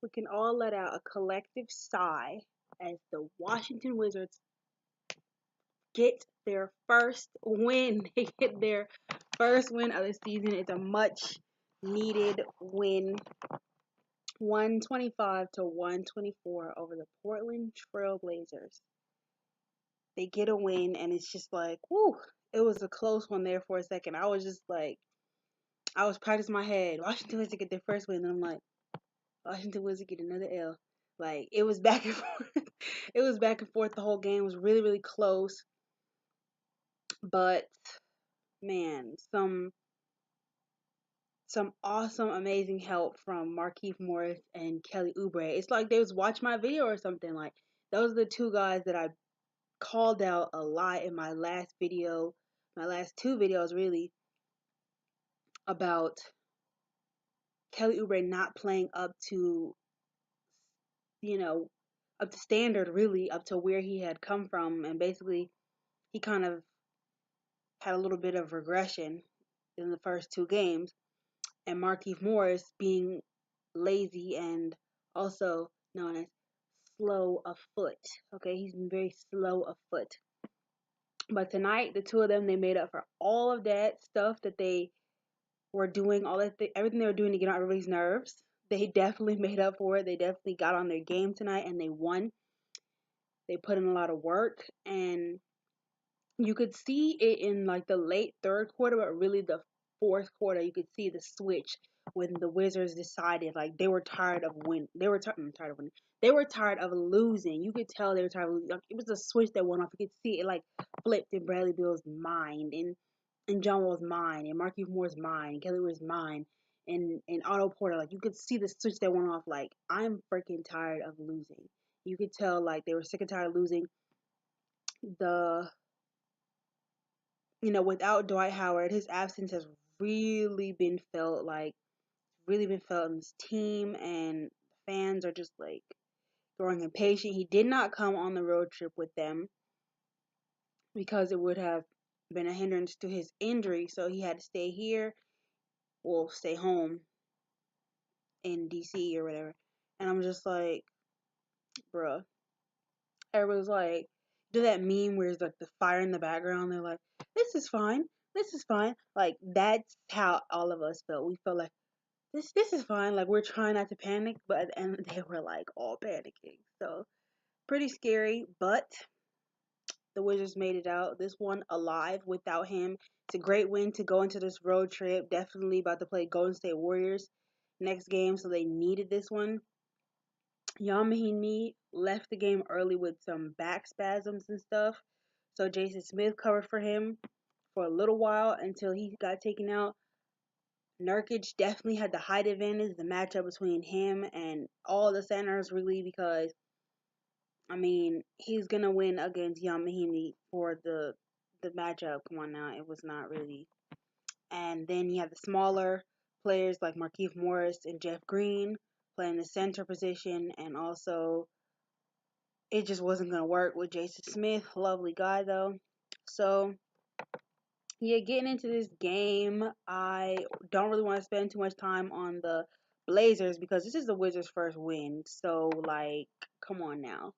We can all let out a collective sigh as the Washington Wizards get their first win. They get their first win of the season. It's a much needed win. 125 to 124 over the Portland TrailBlazers. They get a win, and it's just like, whoo, it was a close one there for a second. I was just like, I was practicing my head. Washington Wizards get their first win, and I'm like, Washington Wizards get another L. Like, it was back and forth. It was back and forth. The whole game was really, really close. But man, some awesome, amazing help from Markieff Morris and Kelly Oubre. It's like they was watching my video or something. Like, those are the two guys that I called out a lot in my last video, my last two videos really, about Kelly Oubre not playing up to, you know, up to standard, really, up to where he had come from. And basically, he kind of had a little bit of regression in the first two games. And Markieff Morris being lazy and also known as slow of foot. Okay, he's been very slow of foot. But tonight, the two of them, they made up for all of that stuff that they were doing, everything they were doing to get on everybody's nerves. They definitely made up for it. They definitely got on their game tonight and they won. They put in a lot of work, and you could see it in like the late third quarter, but really the fourth quarter, you could see the switch when the Wizards decided like they were tired of winning. Tired of winning. They were tired of losing. You could tell they were tired of losing. Like, it was a switch that went off. You could see it like flipped in Bradley Beal's mind and John Wall's mind and Markieff Moore's mind, Kelly Oubre mind, and Otto Porter. Like, you could see the switch that went off. Like, I'm freaking tired of losing. You could tell like they were sick and tired of losing. The Without Dwight Howard, his absence has really been felt, in this team, and fans are just like growing impatient. He did not come on the road trip with them because it would have been a hindrance to his injury, so he had to stay here, well, stay home in DC or whatever. And I'm just like, bruh. Everybody's like, do that meme where it's like the fire in the background. They're like, this is fine. This is fine. Like, that's how all of us felt. We felt like, this is fine. Like, we're trying not to panic, but at the end of the day, we're like all panicking. So, pretty scary, but the Wizards made it out. This one alive without him. It's a great win to go into this road trip. Definitely about to play Golden State Warriors next game, so they needed this one. Yamahini left the game early with some back spasms and stuff. So Jason Smith covered for him for a little while until he got taken out. Nurkic definitely had the height advantage, the matchup between him and all the centers, really, because I mean he's gonna win against Yamahini for the matchup. Come on now, it was not really. And then you have the smaller players like Markieff Morris and Jeff Green playing the center position, and also it just wasn't going to work with Jason Smith. Lovely guy, though. So, yeah, getting into this game, I don't really want to spend too much time on the Blazers because this is the Wizards' first win. So, like, come on now.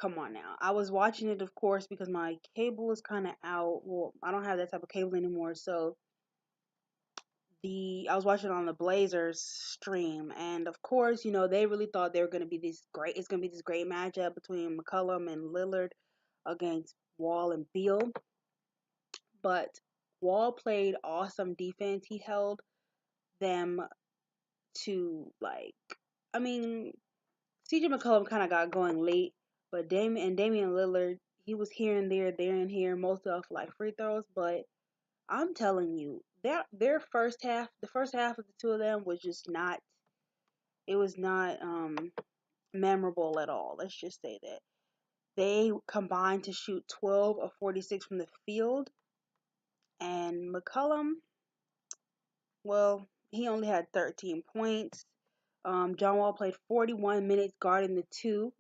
Come on now. I was watching it, of course, because my cable is kind of out. Well, I don't have that type of cable anymore. So, I was watching it on the Blazers stream, and of course, they really thought they were going to be this great. It's going to be this great matchup between McCollum and Lillard against Wall and Beal. But Wall played awesome defense. He held them to I mean, CJ McCollum kind of got going late, but Damian Lillard, he was here and there and here, most of like free throws, but I'm telling you, their first half, the first half of the two of them was just not. It was not memorable at all. Let's just say that they combined to shoot 12 of 46 from the field, and McCollum, well, he only had 13 points. John Wall played 41 minutes guarding the two,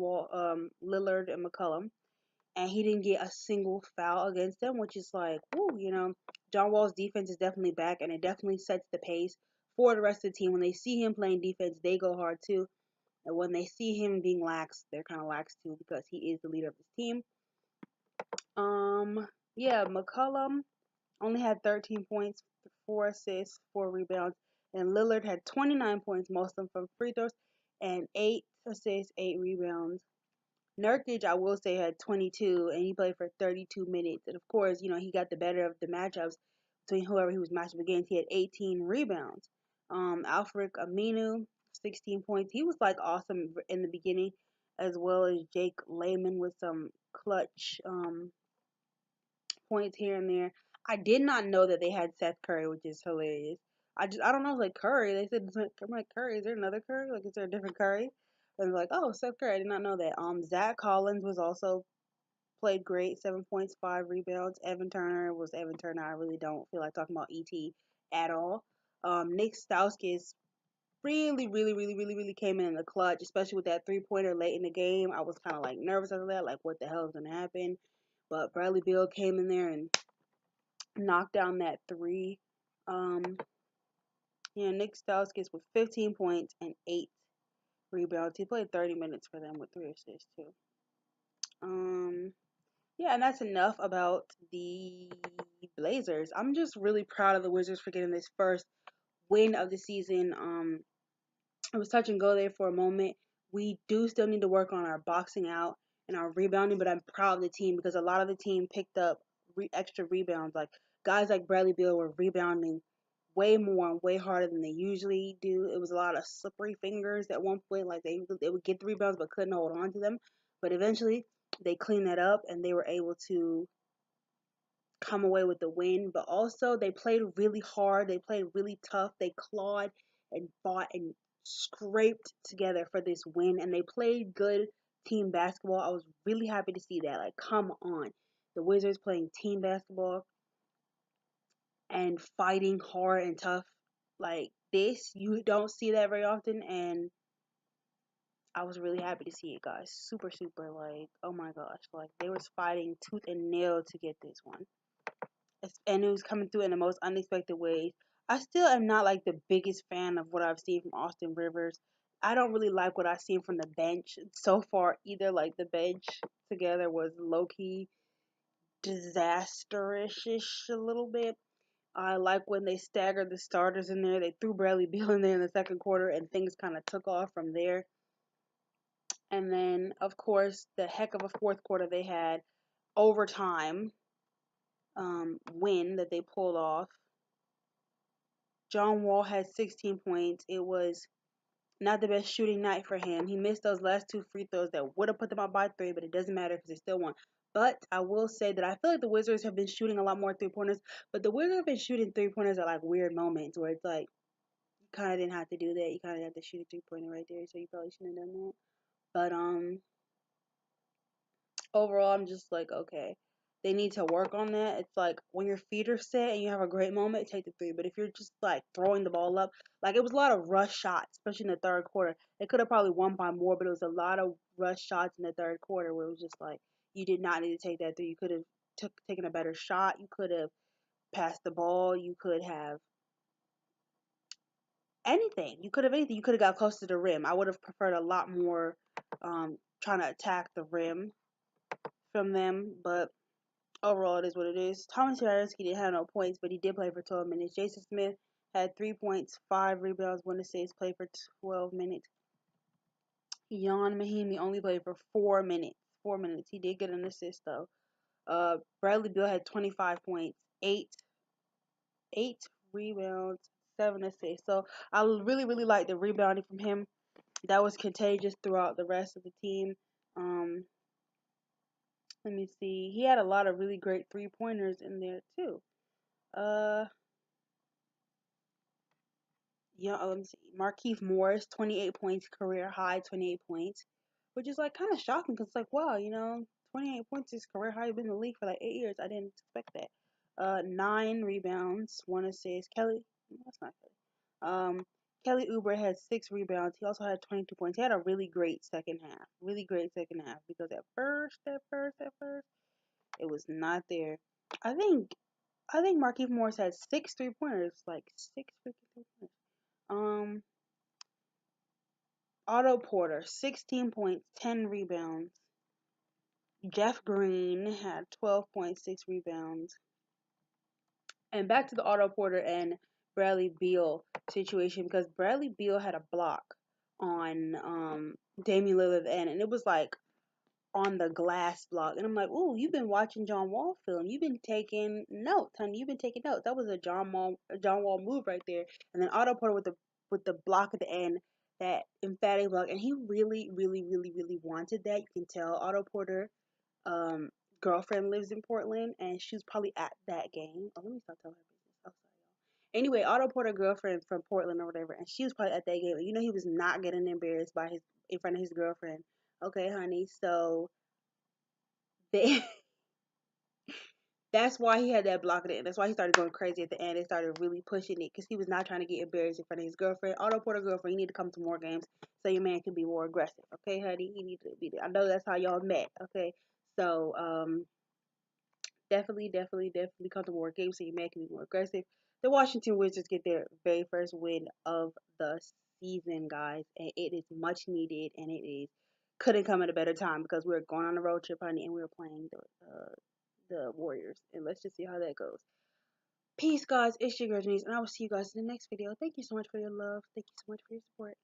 Lillard and McCollum, and he didn't get a single foul against them, which is like, whoo, John Wall's defense is definitely back, and it definitely sets the pace for the rest of the team. When they see him playing defense, they go hard too. And when they see him being lax, they're kind of lax too because he is the leader of his team. Um, yeah, McCollum only had 13 points, 4 assists, 4 rebounds, and Lillard had 29 points, most of them from free throws, and 8 assists, 8 rebounds. Nurkic, I will say, had 22, and he played for 32 minutes. And of course, he got the better of the matchups between whoever he was matching against. He had 18 rebounds. Alfred Aminu, 16 points. He was like awesome in the beginning, as well as Jake Layman with some clutch points here and there. I did not know that they had Seth Curry, which is hilarious. I don't know, like Curry. They said, I'm like, Curry, is there another Curry? Like, is there a different Curry? And like, oh, Seth Curry, I did not know that. Zach Collins was also played great, 7 points, 5 rebounds. Evan Turner. I really don't feel like talking about ET at all. Nick Stauskas really, really, really, really, really came in the clutch, especially with that 3-pointer late in the game. I was kind of like nervous after that, like what the hell is gonna happen? But Bradley Beal came in there and knocked down that three. Um, Nick Stauskas with 15 points and 8 rebounds. He played 30 minutes for them with 3 assists too. Um, yeah, and that's enough about the Blazers. I'm just really proud of the Wizards for getting this first win of the season. It was touch and go there for a moment. We do still need to work on our boxing out and our rebounding, but I'm proud of the team because a lot of the team picked up extra rebounds. Like guys like Bradley Beal were rebounding way more and way harder than they usually do. It was a lot of slippery fingers at one point. Like they would get the rebounds but couldn't hold on to them. But eventually they cleaned that up and they were able to come away with the win. But also they played really hard. They played really tough. They clawed and fought and scraped together for this win. And they played good team basketball. I was really happy to see that. Like, come on. The Wizards playing team basketball and fighting hard and tough like this. You don't see that very often. And I was really happy to see it, guys. Super, super. Like, oh my gosh. Like, they was fighting tooth and nail to get this one. And it was coming through in the most unexpected ways. I still am not like the biggest fan of what I've seen from Austin Rivers. I don't really like what I've seen from the bench so far either. Like the bench together was low key disastrous a little bit. I like when they staggered the starters in there. They threw Bradley Beal in there in the second quarter, and things kind of took off from there. And then, of course, the heck of a fourth quarter they had overtime win that they pulled off. John Wall had 16 points. It was not the best shooting night for him. He missed those last 2 free throws that would have put them up by 3, but it doesn't matter because they still won. But I will say that I feel like the Wizards have been shooting a lot more 3-pointers, but the Wizards have been shooting 3-pointers at like weird moments where it's like you kind of didn't have to do that. You kind of had to shoot a 3-pointer right there, so you probably shouldn't have done that. But overall, I'm just like, okay, they need to work on that. It's like when your feet are set and you have a great moment, take the three. But if you're just like throwing the ball up, like it was a lot of rush shots, especially in the third quarter. They could have probably won by more, but it was a lot of rush shots in the third quarter where it was just like you did not need to take that three. You could have taken a better shot. You could have passed the ball. You could have anything. You could have anything. You could have got close to the rim. I would have preferred a lot more trying to attack the rim from them, but overall, it is what it is. Thomas Satoransky didn't have no points, but he did play for 12 minutes. Jason Smith had 3 points, 5 rebounds, 1 assist, played for 12 minutes. Jan Mahimi only played for 4 minutes. 4 minutes. He did get an assist though. Bradley Beal had 25 points, 8 rebounds, 7 assists. So I really, really like the rebounding from him. That was contagious throughout the rest of the team. Um, Let me see. He had a lot of really great 3-pointers in there too. Uh, Yeah, let me see. Markeith Morris, 28 points, career high, 28 points, which is like kind of shocking because it's like, wow, 28 points is career high. Been in the league for like 8 years. I didn't expect that. 9 rebounds, 1 assist. That's not Kelly. Kelly Oubre had 6 rebounds. He also had 22 points. He had a really great second half. Really great second half because at first, it was not there. I think Markeith Morris had 6 3-pointers, like 6 freaking 3-pointers. Um, Otto Porter, 16 points, 10 rebounds. Jeff Green had 12.6 rebounds. And back to the Otto Porter and Bradley Beal situation, because Bradley Beal had a block on Damian Lillard and it was like on the glass block. And I'm like, ooh, you've been watching John Wall film. You've been taking notes, honey. You've been taking notes. That was a John Wall move right there. And then Otto Porter with the block at the end, that emphatic block. And he really, really, really, really wanted that. You can tell Otto Porter um girlfriend lives in Portland and she was probably at that game. Oh, let me stop telling her business. Oh, sorry, y'all. Anyway, Otto Porter girlfriend from Portland or whatever, and she was probably at that game. And you know he was not getting embarrassed by his in front of his girlfriend. Okay, honey. So they that's why he had that block at the end. That's why he started going crazy at the end. They started really pushing it because he was not trying to get embarrassed in front of his girlfriend. Otto Porter girlfriend, you need to come to more games so your man can be more aggressive. Okay, honey, you need to be there. I know that's how y'all met. Okay, so definitely come to more games so your man can be more aggressive. The Washington Wizards get their very first win of the season, guys, and it is much needed, and it is couldn't come at a better time because we're going on a road trip, honey, and we're playing the Warriors, and let's just see how that goes. Peace, guys. It's your girl Denise, and I will see you guys in the next video. Thank you so much for your love. Thank you so much for your support.